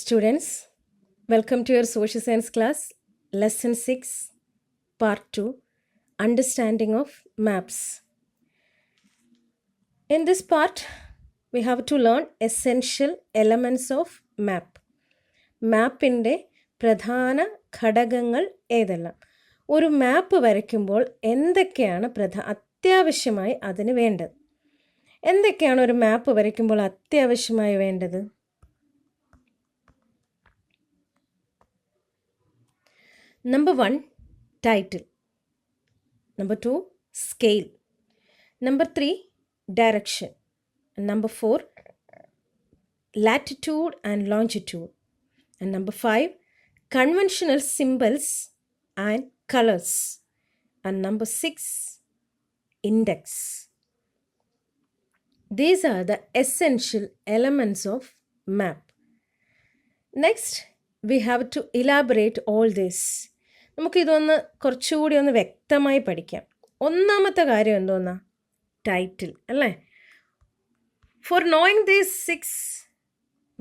Students, welcome to your social science class, lesson 6, part 2, understanding of maps. In this part, we have to learn essential elements of map. മാപ്പിൻ്റെ പ്രധാന ഘടകങ്ങൾ ഏതെല്ലാം? ഒരു മാപ്പ് വരയ്ക്കുമ്പോൾ എന്തൊക്കെയാണ് അത്യാവശ്യമായി അതിന് വേണ്ടത്? എന്തൊക്കെയാണ് ഒരു മാപ്പ് വരയ്ക്കുമ്പോൾ അത്യാവശ്യമായി വേണ്ടത്? Number 1, title. Number 2, scale. Number 3, direction. And number 4, latitude and longitude. And number 5, conventional symbols and colors. And number 6, index. These are the essential elements of map. Next, we have to elaborate all this. നമുക്കിതൊന്ന് കുറച്ചുകൂടി ഒന്ന് വ്യക്തമായി പഠിക്കാം. ഒന്നാമത്തെ കാര്യം എന്തോന്നാ? Title അല്ലേ? For knowing these 6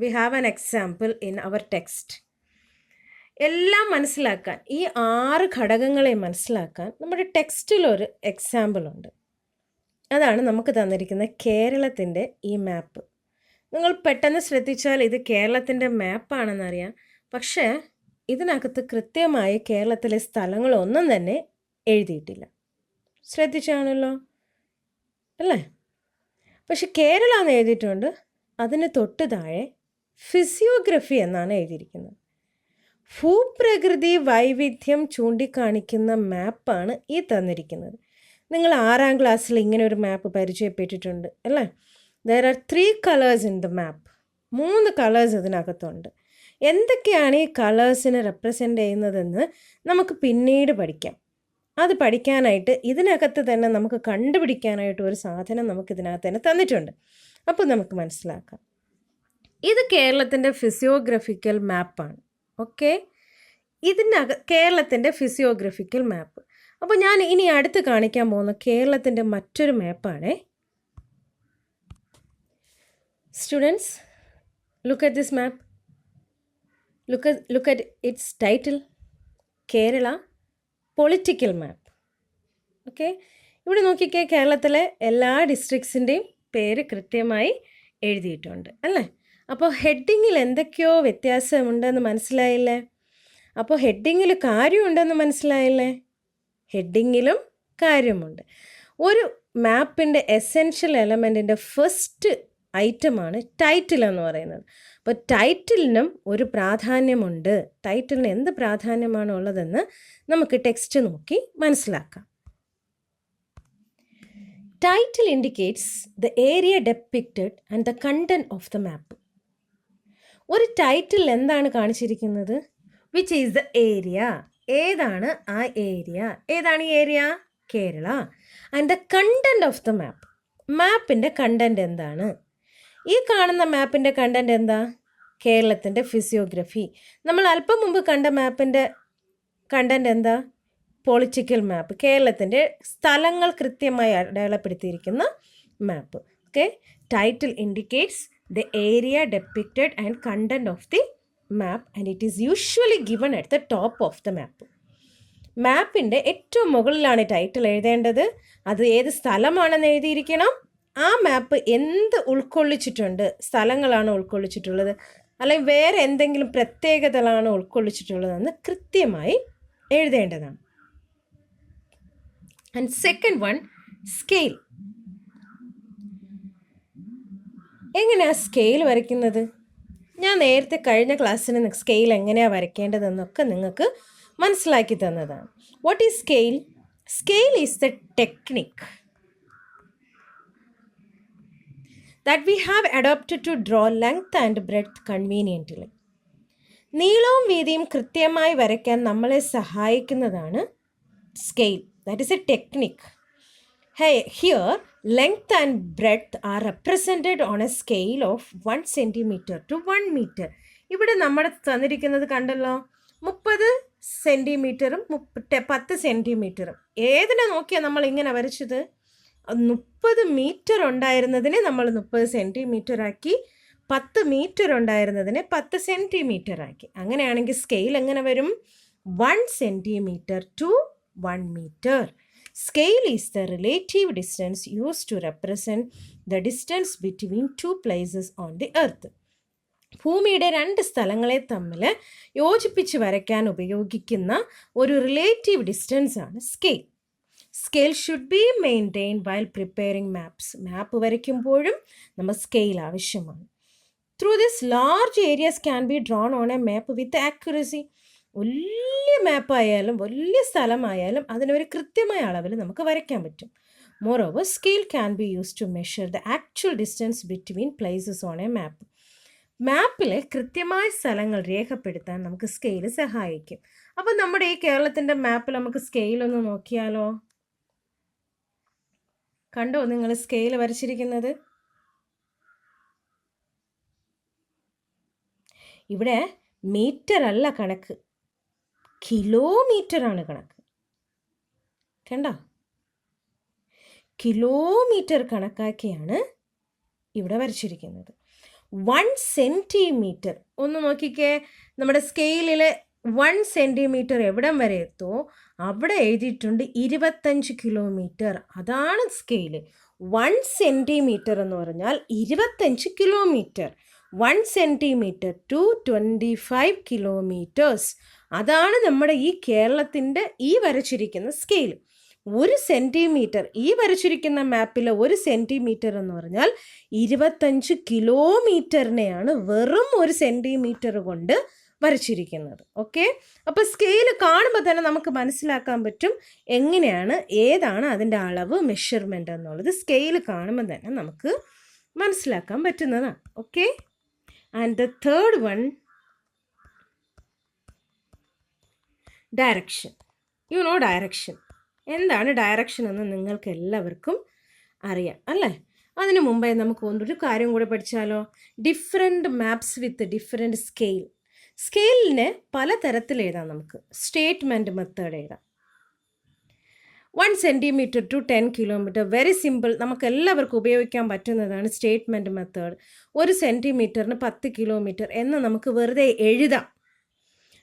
we have an example in our text. എല്ലാം മനസ്സിലാക്കാൻ, ഈ 6 ഘടകങ്ങളെ മനസ്സിലാക്കാൻ നമ്മുടെ ടെക്സ്റ്റിലൊരു എക്സാമ്പിൾ ഉണ്ട്. അതാണ് നമുക്ക് തന്നിരിക്കുന്ന കേരളത്തിൻ്റെ ഈ മാപ്പ്. നിങ്ങൾ പെട്ടെന്ന് ശ്രദ്ധിച്ചാൽ ഇത് കേരളത്തിൻ്റെ മാപ്പാണെന്നറിയാം. പക്ഷേ ഇതിനകത്ത് കൃത്യമായി കേരളത്തിലെ സ്ഥലങ്ങളൊന്നും തന്നെ എഴുതിയിട്ടില്ല. ശ്രദ്ധിച്ചാണല്ലോ അല്ലേ? പക്ഷെ കേരള എന്ന് എഴുതിയിട്ടുണ്ട്. അതിന് തൊട്ട് താഴെ ഫിസിയോഗ്രഫി എന്നാണ് എഴുതിയിരിക്കുന്നത്. ഭൂപ്രകൃതി വൈവിധ്യം ചൂണ്ടിക്കാണിക്കുന്ന മാപ്പാണ് ഈ തന്നിരിക്കുന്നത്. നിങ്ങൾ 6ാം ക്ലാസ്സിൽ ഇങ്ങനെ ഒരു മാപ്പ് പരിചയപ്പെട്ടിട്ടുണ്ട് അല്ലേ? There are 3 colours in the map. 3 colours ഇതിനകത്തുണ്ട്. എന്തൊക്കെയാണ് ഈ കളേഴ്സിനെ റെപ്രസെൻ്റ് ചെയ്യുന്നതെന്ന് നമുക്ക് പിന്നീട് പഠിക്കാം. അത് പഠിക്കാനായിട്ട് ഇതിനകത്ത് തന്നെ നമുക്ക് കണ്ടുപിടിക്കാനായിട്ട് ഒരു സാധനം നമുക്ക് ഇതിനകത്ത് തന്നെ തന്നിട്ടുണ്ട്. അപ്പോൾ നമുക്ക് മനസ്സിലാക്കാം. ഇത് കേരളത്തിൻ്റെ ഫിസിയോഗ്രഫിക്കൽ മാപ്പാണ്. ഓക്കെ, കേരളത്തിൻ്റെ ഫിസിയോഗ്രഫിക്കൽ മാപ്പ്. അപ്പോൾ ഞാൻ ഇനി അടുത്ത് കാണിക്കാൻ പോകുന്ന കേരളത്തിൻ്റെ മറ്റൊരു മാപ്പാണേ. Students, look at this map. Look at its title, Kerala Political Map. Okay, ഇവിടെ നോക്കിക്കേ, കേരളത്തിലെ എല്ലാ ഡിസ്ട്രിക്ട്സിൻ്റെയും പേര് കൃത്യമായി എഴുതിയിട്ടുണ്ട് അല്ലേ? അപ്പോൾ ഹെഡിങ്ങിൽ എന്തൊക്കെയോ വ്യത്യാസമുണ്ടെന്ന് മനസ്സിലായില്ലേ? അപ്പോൾ ഹെഡിങ്ങിൽ കാര്യമുണ്ടെന്ന് മനസ്സിലായില്ലേ? ഹെഡിങ്ങിലും കാര്യമുണ്ട്. ഒരു മാപ്പിൻ്റെ എസെൻഷ്യൽ എലമെൻറ്റിൻ്റെ ഫസ്റ്റ് ഐറ്റമാണ് ടൈറ്റിൽ എന്ന് പറയുന്നത്. അപ്പോൾ ടൈറ്റിലിനും ഒരു പ്രാധാന്യമുണ്ട്. ടൈറ്റിലിന് എന്ത് പ്രാധാന്യമാണ് ഉള്ളതെന്ന് നമുക്ക് ടെക്സ്റ്റ് നോക്കി മനസ്സിലാക്കാം. Title indicates the area depicted and the content of the map. ഒരു ടൈറ്റിൽ എന്താണ് കാണിച്ചിരിക്കുന്നത്? Which is the area. ഏതാണ് ആ ഏരിയ? ഏതാണ് ഈ area? Kerala. And the content of the map. മാപ്പിൻ്റെ കണ്ടന്റ് എന്താണ്? ഈ കാണുന്ന മാപ്പിൻ്റെ കണ്ടന്റ് എന്താ? കേരളത്തിൻ്റെ ഫിസിയോഗ്രഫി. നമ്മൾ അല്പം മുമ്പ് കണ്ട മാപ്പിൻ്റെ കണ്ടന്റ് എന്താ? പൊളിറ്റിക്കൽ മാപ്പ്. കേരളത്തിൻ്റെ സ്ഥലങ്ങൾ കൃത്യമായി അടയാളപ്പെടുത്തിയിരിക്കുന്ന map. Okay, title indicates the area depicted and content of the map and it is usually given at the top of the map. മാപ്പിൻ്റെ ഏറ്റവും മുകളിലാണ് ടൈറ്റിൽ എഴുതേണ്ടത്. അത് ഏത് സ്ഥലമാണെന്ന് എഴുതിയിരിക്കണം. ആ മാപ്പ് എന്ത് ഉൾക്കൊള്ളിച്ചിട്ടുണ്ട്? സ്ഥലങ്ങളാണ് ഉൾക്കൊള്ളിച്ചിട്ടുള്ളത്, അല്ലെങ്കിൽ വേറെ എന്തെങ്കിലും പ്രത്യേകതകളാണ് ഉൾക്കൊള്ളിച്ചിട്ടുള്ളതെന്ന് കൃത്യമായി എഴുതേണ്ടതാണ്. And second one, scale. എങ്ങനെയാണ് സ്കെയിൽ വരയ്ക്കുന്നത്? ഞാൻ നേരത്തെ കഴിഞ്ഞ ക്ലാസ്സിന് സ്കെയിൽ എങ്ങനെയാണ് വരയ്ക്കേണ്ടതെന്നൊക്കെ നിങ്ങൾക്ക് മനസ്സിലാക്കി തന്നതാണ്. What is scale? Scale is the technique that we have adopted to draw length and breadth conveniently. നീളവും വീതിയും കൃത്യമായി വരയ്ക്കാൻ നമ്മളെ സഹായിക്കുന്നതാണ് scale. That is A technique. Here length and breadth R represented on A scale of 1 centimeter to 1 meter. ഇവിടെ നമ്മുടെ തന്നിരിക്കുന്നത് കണ്ടല്ലോ, 30 സെൻറ്റിമീറ്ററും 10 സെൻറ്റിമീറ്ററും. ഏതിനെ നോക്കിയാണ് നമ്മൾ ഇങ്ങനെ വരച്ചത്? 30 മീറ്റർ ഉണ്ടായിരുന്നതിനെ നമ്മൾ 30 സെൻറ്റിമീറ്റർ ആക്കി, 10 മീറ്റർ ഉണ്ടായിരുന്നതിനെ 10 സെൻറ്റിമീറ്റർ ആക്കി. അങ്ങനെയാണെങ്കിൽ സ്കെയിൽ എങ്ങനെ വരും? 1 centimetre to 1 metre. Scale is the relative distance used to represent the distance between two places on the earth. ഭൂമിയുടെ 2 സ്ഥലങ്ങളെ തമ്മിൽ യോജിപ്പിച്ച് വരയ്ക്കാൻ ഉപയോഗിക്കുന്ന ഒരു റിലേറ്റീവ് ഡിസ്റ്റൻസ് ആണ് scale. Scale should be maintained while preparing maps. Map വരയ്ക്കുമ്പോഴും നമ്മൾ സ്കെയിൽ ആവശ്യമാണ്. Through this large areas can be drawn on a map with accuracy. വലിയ മാപ്പായാലും വലിയ സ്ഥലമായാലും അതിനൊരു കൃത്യമായ അളവിൽ നമുക്ക് വരയ്ക്കാൻ പറ്റും. Moreover scale can be use to measure the actual distance between places on a map. മാപ്പിലെ കൃത്യമായ സ്ഥലങ്ങൾ രേഖപ്പെടുത്താൻ നമുക്ക് സ്കെയിൽ സഹായിക്കും. അപ്പം നമ്മുടെ ഈ കേരളത്തിൻ്റെ മാപ്പിൽ നമുക്ക് സ്കെയിലൊന്ന് നോക്കിയാലോ? കണ്ടോ നിങ്ങൾ സ്കെയിൽ വരച്ചിരിക്കുന്നത്? ഇവിടെ മീറ്റർ അല്ല കണക്ക്, കിലോമീറ്ററാണ് കണക്ക്. കണ്ടോ? കിലോമീറ്റർ കണക്കാക്കിയാണ് ഇവിടെ വരച്ചിരിക്കുന്നത്. 1 സെൻറ്റിമീറ്റർ ഒന്ന് നോക്കിക്കേ. നമ്മുടെ സ്കെയിലിൽ 1 സെൻറ്റിമീറ്റർ എവിടം വരെ എത്തുമോ അവിടെ എഴുതിയിട്ടുണ്ട് 25 കിലോമീറ്റർ. അതാണ് സ്കെയിൽ. 1 സെൻറ്റിമീറ്റർ എന്ന് പറഞ്ഞാൽ 25 കിലോമീറ്റർ. 1 centimetre to 25 kilometres. അതാണ് നമ്മുടെ ഈ കേരളത്തിൻ്റെ ഈ വരച്ചിരിക്കുന്ന സ്കെയിൽ. 1 സെൻറ്റിമീറ്റർ, ഈ വരച്ചിരിക്കുന്ന മാപ്പിൽ 1 സെൻറ്റിമീറ്റർ എന്ന് പറഞ്ഞാൽ 25 കിലോമീറ്ററിനെയാണ് വെറും 1 സെൻറ്റിമീറ്റർ കൊണ്ട് വരച്ചിരിക്കുന്നത്. ഓക്കെ, അപ്പോൾ സ്കെയിൽ കാണുമ്പോൾ തന്നെ നമുക്ക് മനസ്സിലാക്കാൻ പറ്റും എങ്ങനെയാണ്, ഏതാണ് അതിൻ്റെ അളവ്, മെഷർമെൻ്റ് എന്നുള്ളത് സ്കെയിൽ കാണുമ്പോൾ തന്നെ നമുക്ക് മനസ്സിലാക്കാൻ പറ്റുന്നതാണ്. Okay, and the third one, direction. You know direction. എന്താണ് ഡയറക്ഷൻ എന്ന് നിങ്ങൾക്ക് എല്ലാവർക്കും അറിയാം അല്ലേ? അതിനു മുമ്പേ നമുക്ക് ഒരു കാര്യം കൂടെ പഠിച്ചാലോ? Different maps with different scale. സ്കെയിലിന് പല തരത്തിൽ എഴുതാം. നമുക്ക് സ്റ്റേറ്റ്മെൻറ്റ് മെത്തേഡ് എഴുതാം. 1 centimetre to 10 kilometre, very simple, നമുക്ക് എല്ലാവർക്കും ഉപയോഗിക്കാൻ പറ്റുന്നതാണ് സ്റ്റേറ്റ്മെൻറ്റ് മെത്തേഡ്. 1 സെൻറ്റിമീറ്ററിന് 10 കിലോമീറ്റർ എന്ന് നമുക്ക് വെറുതെ എഴുതാം.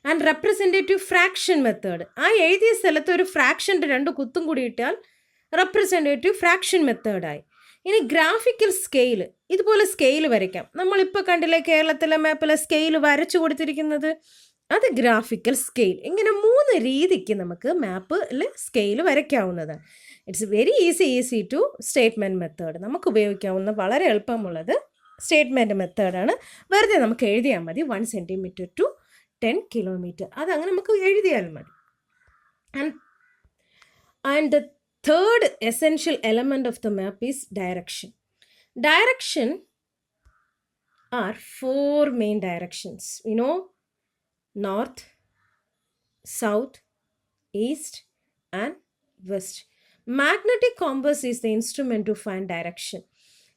ആൻഡ് റെപ്രസെൻറ്റേറ്റീവ് ഫ്രാക്ഷൻ മെത്തേഡ്, ആ എഴുതിയ സ്ഥലത്ത് ഒരു ഫ്രാക്ഷൻ്റെ 2 കുത്തും കൂടി ഇട്ടാൽ റെപ്രസെൻറ്റേറ്റീവ് ഫ്രാക്ഷൻ മെത്തേഡായി. ഇനി ഗ്രാഫിക്കൽ സ്കെയിൽ, ഇതുപോലെ സ്കെയിൽ വരയ്ക്കാം. നമ്മളിപ്പോൾ കണ്ടില്ലേ കേരളത്തിലെ മാപ്പിലെ സ്കെയിൽ വരച്ചു കൊടുത്തിരിക്കുന്നത്, അത് ഗ്രാഫിക്കൽ സ്കെയിൽ. ഇങ്ങനെ 3 രീതിക്ക് നമുക്ക് മാപ്പിൽ സ്കെയിൽ വരയ്ക്കാവുന്നതാണ്. It's very easy to statement method. നമുക്ക് ഉപയോഗിക്കാവുന്ന വളരെ എളുപ്പമുള്ളത് സ്റ്റേറ്റ്മെൻറ്റ് മെത്തേഡാണ്. വെറുതെ നമുക്ക് എഴുതിയാൽ മതി 1 സെൻറ്റിമീറ്റർ ടു 10 കിലോമീറ്റർ, അതങ്ങനെ നമുക്ക് എഴുതിയാൽ മതി. And the third essential element of the map is direction. Direction are 4 main directions. We know north, south, east and west. Magnetic compass is the instrument to find direction.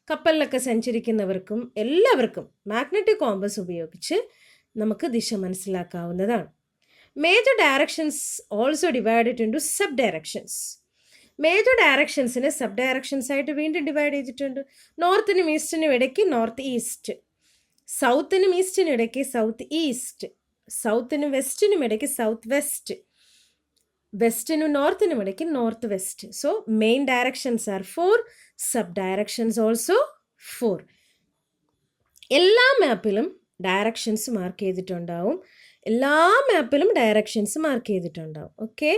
കപ്പലിലൊക്കെ സഞ്ചരിക്കുന്നവർക്കും എല്ലാവർക്കും magnetic compass ഉപയോഗിച്ച് നമുക്ക് ദിശ മനസ്സിലാക്കാവുന്നതാണ്. Major directions also divided into sub directions. Major ഡയറക്ഷൻസിനെ sub directions ആയിട്ട് വീണ്ടും ഡിവൈഡ് ചെയ്തിട്ടുണ്ട്. നോർത്തിനും ഈസ്റ്റിനും ഇടയ്ക്ക് നോർത്ത് ഈസ്റ്റ്, സൗത്തിനും ഈസ്റ്റിനും ഇടയ്ക്ക് സൗത്ത് ഈസ്റ്റ്, സൗത്തിനും വെസ്റ്റിനും ഇടയ്ക്ക് സൗത്ത് വെസ്റ്റ്, വെസ്റ്റിനും നോർത്തിനും ഇടയ്ക്ക് north west. So main directions are 4, sub directions also 4. എല്ലാ മാപ്പിലും ഡയറക്ഷൻസ് മാർക്ക് ചെയ്തിട്ടുണ്ടാവും. എല്ലാ മാപ്പിലും ഡയറക്ഷൻസ് മാർക്ക് ചെയ്തിട്ടുണ്ടാവും. ഓക്കെ,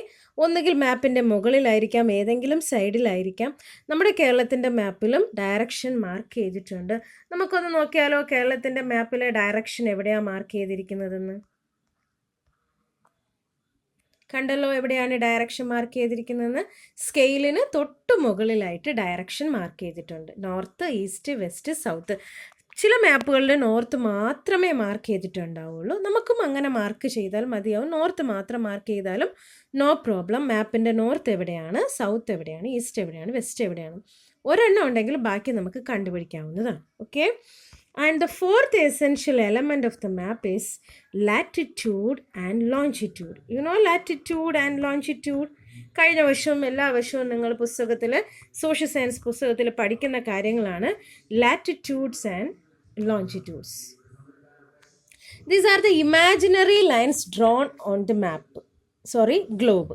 ഒന്നുകിൽ മാപ്പിൻ്റെ മുകളിലായിരിക്കാം, ഏതെങ്കിലും സൈഡിലായിരിക്കാം. നമ്മുടെ കേരളത്തിൻ്റെ മാപ്പിലും ഡയറക്ഷൻ മാർക്ക് ചെയ്തിട്ടുണ്ട്. നമുക്കൊന്ന് നോക്കിയാലോ കേരളത്തിൻ്റെ മാപ്പിലെ ഡയറക്ഷൻ എവിടെയാണ് മാർക്ക് ചെയ്തിരിക്കുന്നതെന്ന്? കണ്ടല്ലോ എവിടെയാണ് ഡയറക്ഷൻ മാർക്ക് ചെയ്തിരിക്കുന്നതെന്ന്. സ്കെയിലിന് തൊട്ട് മുകളിലായിട്ട് ഡയറക്ഷൻ മാർക്ക് ചെയ്തിട്ടുണ്ട്. North, east, west, south. ചില മാപ്പുകളിൽ നോർത്ത് മാത്രമേ മാർക്ക് ചെയ്തിട്ടുണ്ടാവുള്ളൂ. നമുക്കും അങ്ങനെ മാർക്ക് ചെയ്താൽ മതിയാവും. നോർത്ത് മാത്രം മാർക്ക് ചെയ്താലും നോ പ്രോബ്ലം. മാപ്പിൻ്റെ നോർത്ത് എവിടെയാണ്, സൗത്ത് എവിടെയാണ്, ഈസ്റ്റ് എവിടെയാണ്, വെസ്റ്റ് എവിടെയാണ്, ഒരെണ്ണം ഉണ്ടെങ്കിൽ ബാക്കി നമുക്ക് കണ്ടുപിടിക്കാവുന്നതാണ്. Okay, and the 4th essential element of the map is latitude and longitude. You know latitude and longitude. കഴിഞ്ഞ വർഷവും എല്ലാ വർഷവും നിങ്ങൾ പുസ്തകത്തിൽ, സോഷ്യൽ സയൻസ് പുസ്തകത്തിൽ പഠിക്കുന്ന കാര്യങ്ങളാണ് latitudes and longitudes. These are the imaginary lines drawn on the map. Globe.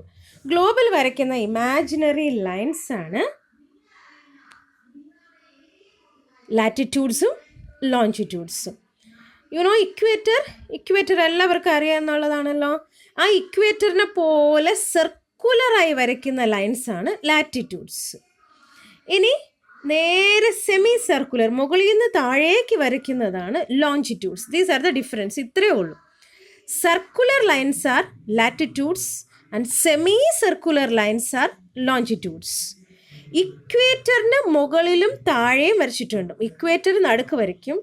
ഗ്ലോബിൽ വരയ്ക്കുന്ന ഇമാജിനറി ലൈൻസ് ആണ് ലാറ്റിറ്റ്യൂഡ്സും ലോഞ്ചിറ്റ്യൂഡ്സും. ഇക്വേറ്റർ എല്ലാവർക്കും അറിയാമെന്നുള്ളതാണല്ലോ. ആ ഇക്വേറ്ററിനെ പോലെ സർക്കുലറായി വരയ്ക്കുന്ന ലൈൻസ് ആണ് ലാറ്റിറ്റ്യൂഡ്സ്. ഇനി നേരെ സെമി സർക്കുലർ, മുകളിൽ നിന്ന് താഴേക്ക് വരയ്ക്കുന്നതാണ് longitudes. These are the difference. ഇത്രയേ ഉള്ളൂ. Circular lines are latitudes and semi circular lines are longitudes. ഇക്വേറ്ററിന് മുകളിലും താഴെയും വരച്ചിട്ടുണ്ട്. ഇക്വേറ്റർ നടുക്ക് വരയ്ക്കും.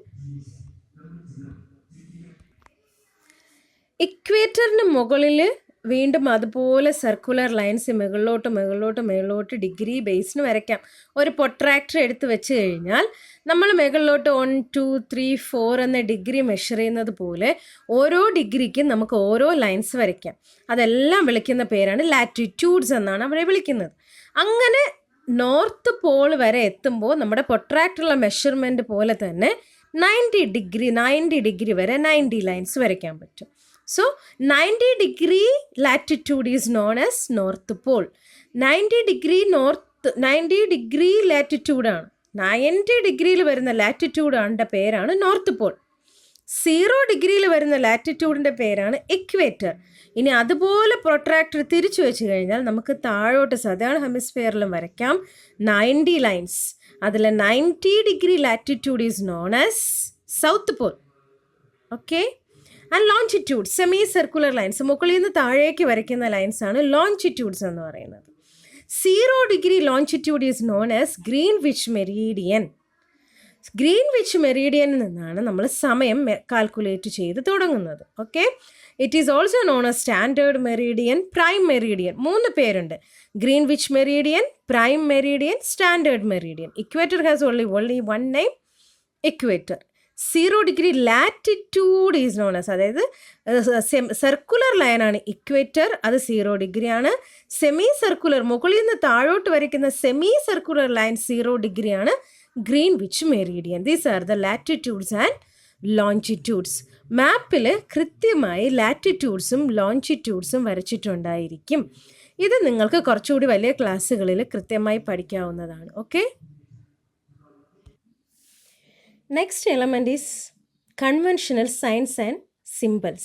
ഇക്വേറ്ററിന് മുകളിൽ വീണ്ടും അതുപോലെ സർക്കുലർ ലൈൻസ് മുകളിലോട്ട് ഡിഗ്രി ബേസിന് വരയ്ക്കാം. ഒരു പൊട്രാക്ടർ എടുത്ത് വെച്ച് കഴിഞ്ഞാൽ നമ്മൾ മുകളിലോട്ട് 1, 2, 3, 4 എന്ന ഡിഗ്രി മെഷർ ചെയ്യുന്നത് പോലെ ഓരോ ഡിഗ്രിക്കും നമുക്ക് ഓരോ ലൈൻസ് വരയ്ക്കാം. അതെല്ലാം വിളിക്കുന്ന പേരാണ് ലാറ്റിറ്റ്യൂഡ്സ് എന്നാണ് അവരെ വിളിക്കുന്നത്. അങ്ങനെ നോർത്ത് പോൾ വരെ എത്തുമ്പോൾ നമ്മുടെ പൊട്രാക്ടറുള്ള മെഷർമെൻറ്റ് പോലെ തന്നെ 90 ഡിഗ്രി വരെ 90 ലൈൻസ് വരയ്ക്കാൻ പറ്റും. So 90 degree latitude is known as North Pole. 90 degree latitude ആണ്. 90 ഡിഗ്രിയിൽ വരുന്ന ലാറ്റിറ്റ്യൂഡ് ആണിൻ്റെ പേരാണ് നോർത്ത് പോൾ. 0 ഡിഗ്രിയിൽ വരുന്ന ലാറ്റിറ്റ്യൂഡിൻ്റെ പേരാണ് ഇക്വേറ്റർ. ഇനി അതുപോലെ പ്രൊട്രാക്ടർ തിരിച്ചു വെച്ച് കഴിഞ്ഞാൽ നമുക്ക് താഴോട്ട് സദേൺ ഹെമിസ്ഫിയറിലും വരയ്ക്കാം 90 ലൈൻസ്. അതിൽ 90 degree latitude is known as south pole. Okay. And longitude, semi circular lines, മുകളിൽ നിന്ന് താഴേക്ക് വരയ്ക്കുന്ന ലൈൻസാണ് ലോഞ്ചിറ്റ്യൂഡ്സ് എന്ന് പറയുന്നത്. 0 degree longitude is known as Greenwich meridian. Greenwich മെറീഡിയനിൽ നിന്നാണ് നമ്മൾ സമയം കാൽക്കുലേറ്റ് ചെയ്ത് തുടങ്ങുന്നത്. Okay. It is also known as standard meridian, prime meridian. 3 പേരുണ്ട്: Greenwich meridian, prime meridian, standard meridian. Equator has only one name, equator. 0 degree latitude is known as, അതായത് circular ലൈനാണ് equator, അത് 0 ഡിഗ്രിയാണ്. സെമി സർക്കുലർ, മുകളിൽ നിന്ന് താഴോട്ട് വരയ്ക്കുന്ന semi circular line 0 ഡിഗ്രിയാണ് Greenwich Meridian. These are the latitudes and longitudes. മാപ്പിൽ കൃത്യമായി ലാറ്റിറ്റ്യൂഡ്സും ലോഞ്ചിറ്റ്യൂഡ്സും വരച്ചിട്ടുണ്ടായിരിക്കും. ഇത് നിങ്ങൾക്ക് കുറച്ചുകൂടി വലിയ ക്ലാസ്സുകളിൽ കൃത്യമായി പഠിക്കാവുന്നതാണ്. Okay. Next element is conventional signs and symbols.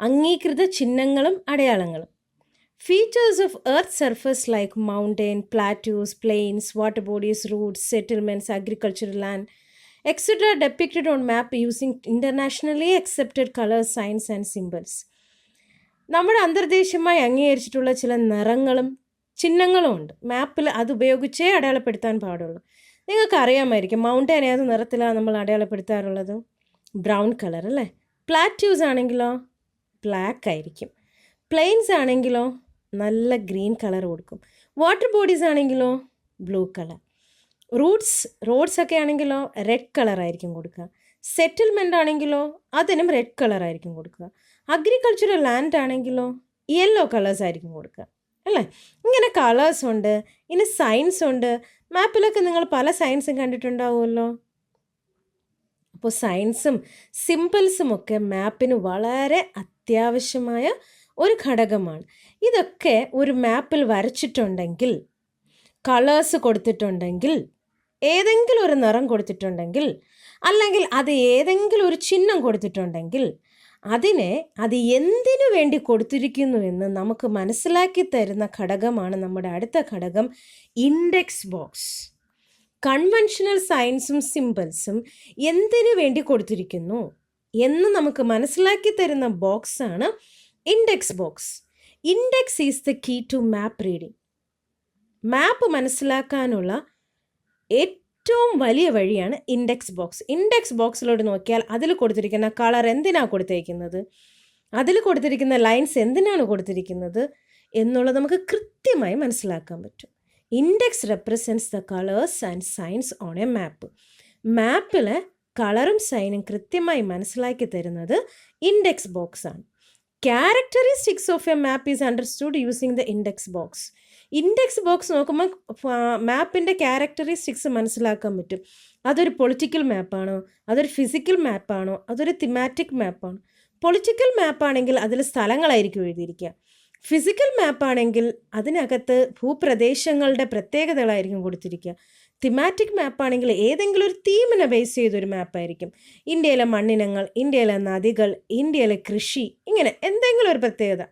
അംഗീകൃത ചിഹ്നങ്ങളും അടയാളങ്ങളും. Features of earth surface like mountain, plateaus, plains, water bodies, roads, settlements, agricultural land, etc. depicted on map using internationally accepted colors, signs and symbols. നമ്മുടെ അന്തർദേശീയമായി അംഗീകരിച്ചിട്ടുള്ള ചില നിറങ്ങളും ചിഹ്നങ്ങളും ഉണ്ട്. മാപ്പിൽ അത് ഉപയോഗിച്ചേ അടയാളപ്പെടുത്താൻ പാടുള്ളൂ. നിങ്ങൾക്ക് അറിയാമായിരിക്കും മൗണ്ടൻ ഏത് നിറത്തിലാണ് നമ്മൾ അടയാളപ്പെടുത്താറുള്ളത്? ബ്രൗൺ കളർ അല്ലേ. പ്ലാറ്റ്യൂസ് ആണെങ്കിലോ ബ്ലാക്ക് ആയിരിക്കും. പ്ലെയിൻസ് ആണെങ്കിലോ നല്ല ഗ്രീൻ കളർ കൊടുക്കും. വാട്ടർ ബോഡീസ് ആണെങ്കിലോ ബ്ലൂ കളർ. റോഡ്സ് ഒക്കെ ആണെങ്കിലോ റെഡ് കളറായിരിക്കും കൊടുക്കുക. സെറ്റിൽമെൻ്റ് ആണെങ്കിലോ അതിനും റെഡ് കളറായിരിക്കും കൊടുക്കുക. അഗ്രികൾച്ചറൽ ലാൻഡ് ആണെങ്കിലോ യെല്ലോ കളേഴ്സ് ആയിരിക്കും കൊടുക്കുക അല്ലേ. ഇങ്ങനെ കളേഴ്സ് ഉണ്ട്. ഇനി സൈൻസ് ഉണ്ട്. മാപ്പിലൊക്കെ നിങ്ങൾ പല സൈൻസും കണ്ടിട്ടുണ്ടാവുമല്ലോ. അപ്പോൾ സൈൻസും സിമ്പിൾസും ഒക്കെ മാപ്പിന് വളരെ അത്യാവശ്യമായ ഒരു ഘടകമാണ്. ഇതൊക്കെ ഒരു മാപ്പിൽ വരച്ചിട്ടുണ്ടെങ്കിൽ, കളേഴ്സ് കൊടുത്തിട്ടുണ്ടെങ്കിൽ, ഏതെങ്കിലും ഒരു നിറം കൊടുത്തിട്ടുണ്ടെങ്കിൽ, അല്ലെങ്കിൽ അത് ഏതെങ്കിലും ഒരു ചിഹ്നം കൊടുത്തിട്ടുണ്ടെങ്കിൽ അത് എന്തിനു വേണ്ടി കൊടുത്തിരിക്കുന്നു എന്ന് നമുക്ക് മനസ്സിലാക്കി തരുന്ന ഘടകമാണ് നമ്മുടെ അടുത്ത ഘടകം, ഇൻഡെക്സ് ബോക്സ്. കൺവെൻഷണൽ സൈൻസും സിമ്പിൾസും എന്തിനു വേണ്ടി കൊടുത്തിരിക്കുന്നു എന്ന് നമുക്ക് മനസ്സിലാക്കി തരുന്ന ബോക്സാണ് index box. Index is the key to map reading. മാപ്പ് മനസ്സിലാക്കാനുള്ള ഏറ്റവും വലിയ വഴിയാണ് ഇൻഡെക്സ് ബോക്സ്. ഇൻഡെക്സ് ബോക്സിലോട്ട് നോക്കിയാൽ അതിൽ കൊടുത്തിരിക്കുന്ന കളർ എന്തിനാണ് കൊടുത്തിരിക്കുന്നത്, അതിൽ കൊടുത്തിരിക്കുന്ന ലൈൻസ് എന്തിനാണ് കൊടുത്തിരിക്കുന്നത് എന്നുള്ളത് നമുക്ക് കൃത്യമായി മനസ്സിലാക്കാൻ പറ്റും. Index represents the colours and signs on a map. മാപ്പിൽ കളറും സൈനും കൃത്യമായി മനസ്സിലാക്കി തരുന്നത് ഇൻഡെക്സ് ബോക്സ് ആണ്. Characteristics of a map is understood using the index box. Index box നോക്കുമ്പോൾ മാപ്പിൻ്റെ ക്യാരക്ടറിസ്റ്റിക്സ് മനസ്സിലാക്കാൻ പറ്റും. അതൊരു പൊളിറ്റിക്കൽ മാപ്പാണോ, അതൊരു ഫിസിക്കൽ മാപ്പാണോ, അതൊരു തിമാറ്റിക് മാപ്പാണോ? പൊളിറ്റിക്കൽ മാപ്പാണെങ്കിൽ അതിൽ സ്ഥലങ്ങളായിരിക്കും എഴുതിയിരിക്കുക. ഫിസിക്കൽ മാപ്പാണെങ്കിൽ അതിനകത്ത് ഭൂപ്രദേശങ്ങളുടെ പ്രത്യേകതകളായിരിക്കും കൊടുത്തിരിക്കുക. തിമാറ്റിക് മാപ്പാണെങ്കിൽ ഏതെങ്കിലും ഒരു തീമിനെ ബേസ് ചെയ്തൊരു മാപ്പായിരിക്കും. ഇന്ത്യയിലെ മണ്ണിനങ്ങൾ, ഇന്ത്യയിലെ നദികൾ, ഇന്ത്യയിലെ കൃഷി, ഇങ്ങനെ എന്തെങ്കിലും ഒരു പ്രത്യേകത.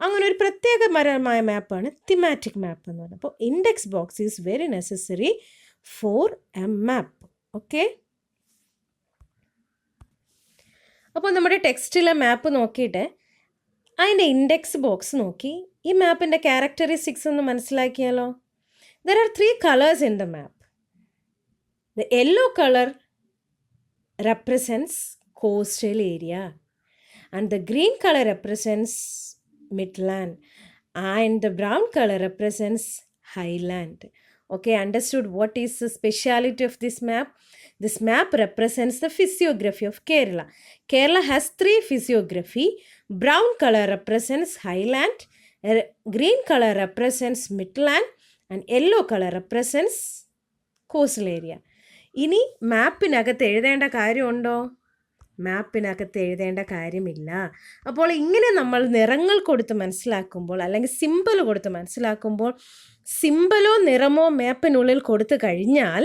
അങ്ങനെ ഒരു പ്രത്യേകപരമായ മാപ്പാണ് തിമാറ്റിക് മാപ്പ് എന്ന് പറയുന്നത്. അപ്പോൾ index box is very necessary four A map. Okay, അപ്പോൾ നമ്മുടെ ടെക്സ്റ്റിലെ മാപ്പ് നോക്കിയിട്ട് അതിൻ്റെ ഇൻഡെക്സ് ബോക്സ് നോക്കി ഈ മാപ്പിൻ്റെ ക്യാരക്ടറിസ്റ്റിക്സ് ഒന്ന് മനസ്സിലാക്കിയാലോ. There are 3 colors in the map. The yellow color represents coastal area and the green color represents midland and the brown color represents highland. Okay, understood what is the speciality of this map? This map represents the physiography of Kerala. Kerala has 3 physiography. Brown color represents highland, green color represents midland and yellow color represents coastal area. ഇനി മാപ്പിനകത്ത് എഴുതേണ്ട കാര്യമുണ്ടോ? മാപ്പിനകത്ത് എഴുതേണ്ട കാര്യമില്ല. അപ്പോൾ ഇങ്ങനെ നമ്മൾ നിറങ്ങൾ കൊടുത്ത് മനസ്സിലാക്കുമ്പോൾ അല്ലെങ്കിൽ സിമ്പൽ കൊടുത്ത് മനസ്സിലാക്കുമ്പോൾ, സിമ്പലോ നിറമോ മാപ്പിനുള്ളിൽ കൊടുത്തു കഴിഞ്ഞാൽ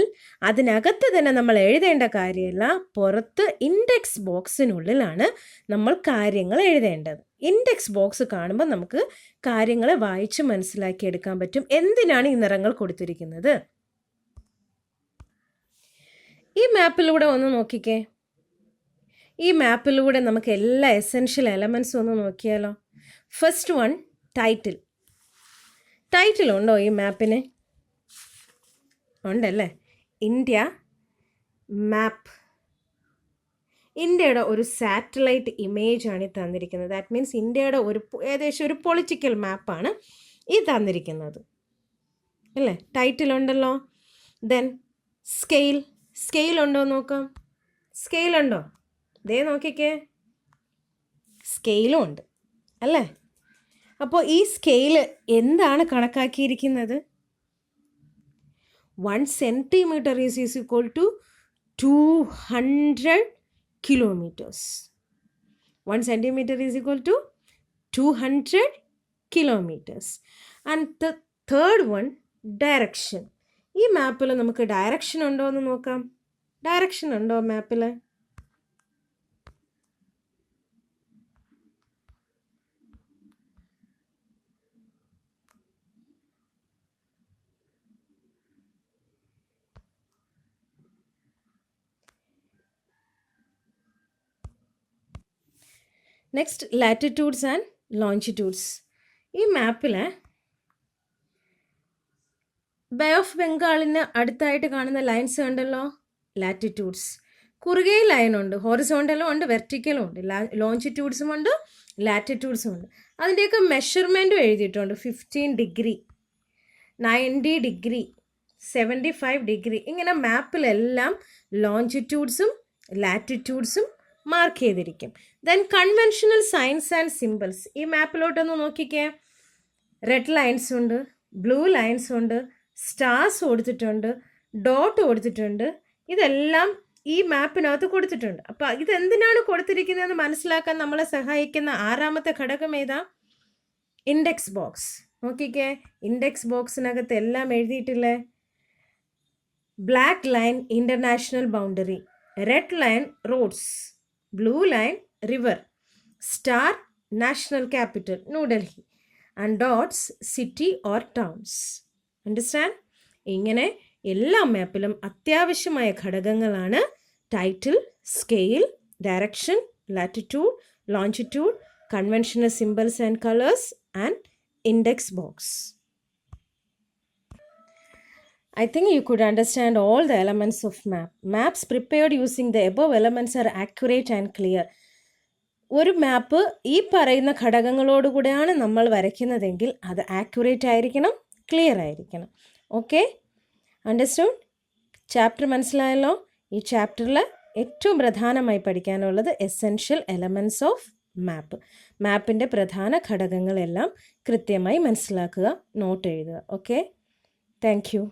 അതിനകത്ത് തന്നെ നമ്മൾ എഴുതേണ്ട കാര്യമില്ല. പുറത്ത് ഇൻഡെക്സ് ബോക്സിനുള്ളിലാണ് നമ്മൾ കാര്യങ്ങൾ എഴുതേണ്ടത്. ഇൻഡെക്സ് ബോക്സ് കാണുമ്പോൾ നമുക്ക് കാര്യങ്ങളെ വായിച്ച് മനസ്സിലാക്കിയെടുക്കാൻ പറ്റും എന്തിനാണ് ഈ നിറങ്ങൾ കൊടുത്തിരിക്കുന്നത്. ഈ മാപ്പിലൂടെ ഒന്ന് നോക്കിക്കേ. ഈ മാപ്പിലൂടെ നമുക്ക് എല്ലാ എസെൻഷ്യൽ എലമെൻസും ഒന്ന് നോക്കിയാലോ. First one, title. ടൈറ്റിൽ ഉണ്ടോ ഈ മാപ്പിന്? ഉണ്ടല്ലേ. ഇന്ത്യ മാപ്പ്. ഇന്ത്യയുടെ ഒരു സാറ്റലൈറ്റ് ഇമേജാണ് ഈ തന്നിരിക്കുന്നത്. ദാറ്റ് മീൻസ് ഇന്ത്യയുടെ ഏകദേശം ഒരു പൊളിറ്റിക്കൽ മാപ്പാണ് ഈ തന്നിരിക്കുന്നത് അല്ലേ. ടൈറ്റിലുണ്ടല്ലോ. ദെൻ സ്കെയിൽ ഉണ്ടോ നോക്കാം. സ്കെയിലുണ്ടോ? ദേ നോക്കിക്കേ, സ്കെയിലും ഉണ്ട് അല്ലേ. അപ്പോൾ ഈ സ്കെയില് എന്താണ് കണക്കാക്കിയിരിക്കുന്നത്? 1 centimeter is equal to 200 kilometers. 1 centimeter is equal to 200 kilometers. And the third one, direction. ഈ മാപ്പിൽ നമുക്ക് ഡയറക്ഷൻ ഉണ്ടോ എന്ന് നോക്കാം. ഡയറക്ഷൻ ഉണ്ടോ മാപ്പിൽ? Next, latitudes and longitudes. ഈ മാപ്പിൽ ബേ ഓഫ് ബംഗാളിന് അടുത്തായിട്ട് കാണുന്ന ലൈൻസ് കണ്ടല്ലോ, ലാറ്റിറ്റ്യൂഡ്സ്. കുറുകെ ലൈനുണ്ട്, ഹൊറിസോണ്ടലും ഉണ്ട്, വെർട്ടിക്കലും ഉണ്ട്. ലോഞ്ചിറ്റ്യൂഡ്സും ഉണ്ട്, ലാറ്റിറ്റ്യൂഡ്സും ഉണ്ട്. അതിൻ്റെയൊക്കെ മെഷർമെൻറ്റും എഴുതിയിട്ടുണ്ട്. 15 ഡിഗ്രി, 90 ഡിഗ്രി, 75 ഡിഗ്രി. ഇങ്ങനെ മാപ്പിലെല്ലാം ലോഞ്ചിറ്റ്യൂഡ്സും ലാറ്റിറ്റ്യൂഡ്സും മാർക്ക് ചെയ്തിരിക്കും. Then conventional signs and symbols. ഈ മാപ്പിലോട്ടൊന്ന് നോക്കിക്കേ. റെഡ് ലൈൻസ് ഉണ്ട്, ബ്ലൂ ലൈൻസ് ഉണ്ട്, സ്റ്റാർസ് കൊടുത്തിട്ടുണ്ട്, ഡോട്ട് കൊടുത്തിട്ടുണ്ട്. ഇതെല്ലാം ഈ മാപ്പിനകത്ത് കൊടുത്തിട്ടുണ്ട്. അപ്പോൾ ഇതെന്തിനാണ് കൊടുത്തിരിക്കുന്നതെന്ന് മനസ്സിലാക്കാൻ നമ്മളെ സഹായിക്കുന്ന 6ാമത്തെ ഘടകം ഏതാ? Index box. നോക്കിക്കേ, ഇൻഡെക്സ് ബോക്സിനകത്ത് എല്ലാം എഴുതിയിട്ടില്ലേ. Black line international boundary, red line roads, blue line river, star national capital New Delhi, and dots city or towns. Understand? ഇങ്ങനെ എല്ലാ മാപ്പിലും അത്യാവശ്യമായ ഘടകങ്ങളാണ് title, scale, direction, latitude, longitude, conventional symbols and colours and index box. I think you could understand all the elements of map. Maps prepared using the above elements are accurate and clear. ഒരു മാപ്പ് ഈ പറയുന്ന ഘടകങ്ങളോടുകൂടെയാണ് നമ്മൾ വരയ്ക്കുന്നതെങ്കിൽ അത് accurate ആയിരിക്കണം, clear ആയിരിക്കണം. Okay, understood? Chapter മനസ്സിലായല്ലോ. ഈ ചാപ്റ്ററിൽ ഏറ്റവും പ്രധാനമായി പഠിക്കാനുള്ളത് എസെൻഷ്യൽ എലമെൻറ്റ്സ് ഓഫ് മാപ്പ്. മാപ്പിൻ്റെ പ്രധാന ഘടകങ്ങളെല്ലാം കൃത്യമായി മനസ്സിലാക്കുക, നോട്ട് എഴുതുക. Okay, thank you.